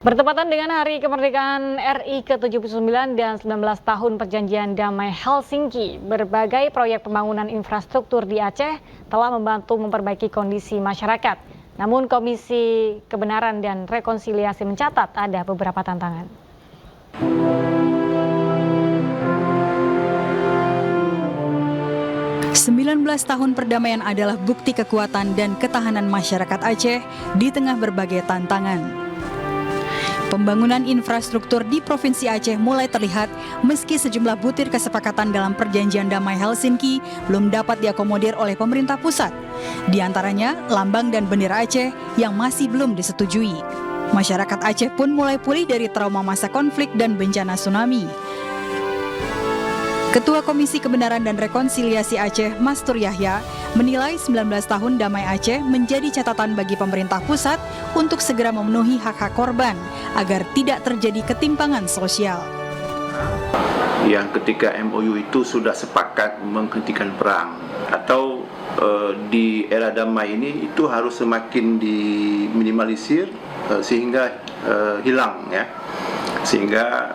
Bertepatan dengan Hari Kemerdekaan RI ke-79 dan 19 tahun Perjanjian Damai Helsinki, berbagai proyek pembangunan infrastruktur di Aceh telah membantu memperbaiki kondisi masyarakat. Namun Komisi Kebenaran dan Rekonsiliasi mencatat ada beberapa tantangan. 19 tahun perdamaian adalah bukti kekuatan dan ketahanan masyarakat Aceh di tengah berbagai tantangan. Pembangunan infrastruktur di Provinsi Aceh mulai terlihat meski sejumlah butir kesepakatan dalam Perjanjian Damai Helsinki belum dapat diakomodir oleh pemerintah pusat. Di antaranya lambang dan bendera Aceh yang masih belum disetujui. Masyarakat Aceh pun mulai pulih dari trauma masa konflik dan bencana tsunami. Ketua Komisi Kebenaran dan Rekonsiliasi Aceh, Mastur Yahya, menilai 19 tahun Damai Aceh menjadi catatan bagi pemerintah pusat untuk segera memenuhi hak-hak korban agar tidak terjadi ketimpangan sosial. Yang ketika MOU itu sudah sepakat menghentikan perang atau di era damai ini itu harus semakin diminimalisir sehingga hilang ya. Sehingga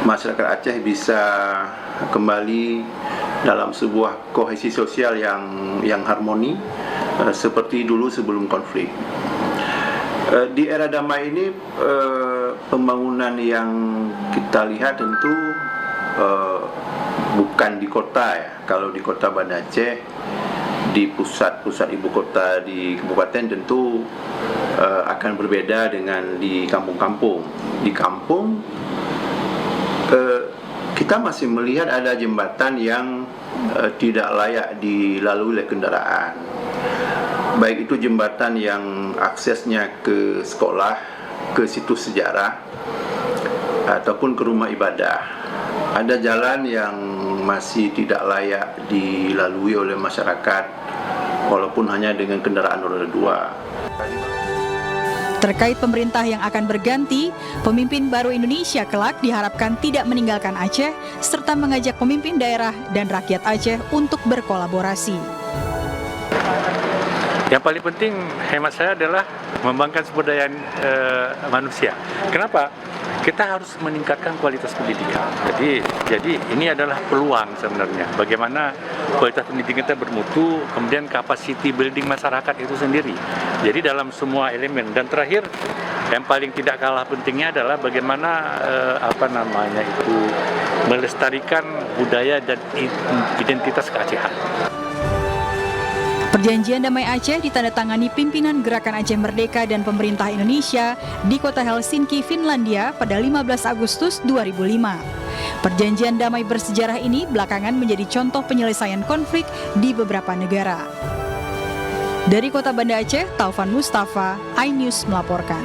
masyarakat Aceh bisa kembali dalam sebuah kohesi sosial yang harmoni seperti dulu sebelum konflik. Di era damai ini pembangunan yang kita lihat tentu bukan di kota ya. Kalau di kota Banda Aceh, di pusat ibu kota di kabupaten tentu akan berbeda dengan di kampung-kampung. Di kampung kita masih melihat ada jembatan yang tidak layak dilalui oleh kendaraan. Baik itu jembatan yang aksesnya ke sekolah, ke situs sejarah, ataupun ke rumah ibadah. Ada jalan yang masih tidak layak dilalui oleh masyarakat, walaupun hanya dengan kendaraan roda 2. Terkait pemerintah yang akan berganti, pemimpin baru Indonesia kelak diharapkan tidak meninggalkan Aceh, serta mengajak pemimpin daerah dan rakyat Aceh untuk berkolaborasi. Yang paling penting hemat saya adalah mengembangkan sumber daya manusia. Kenapa? Kita harus meningkatkan kualitas pendidikan. Jadi ini adalah peluang sebenarnya. Bagaimana kualitas pendidikan kita bermutu, kemudian capacity building masyarakat itu sendiri. Jadi dalam semua elemen. Dan terakhir, yang paling tidak kalah pentingnya adalah bagaimana melestarikan budaya dan identitas keacehan. Perjanjian Damai Aceh ditandatangani pimpinan Gerakan Aceh Merdeka dan pemerintah Indonesia di kota Helsinki, Finlandia pada 15 Agustus 2005. Perjanjian damai bersejarah ini belakangan menjadi contoh penyelesaian konflik di beberapa negara. Dari kota Banda Aceh, Taufan Mustafa, iNews melaporkan.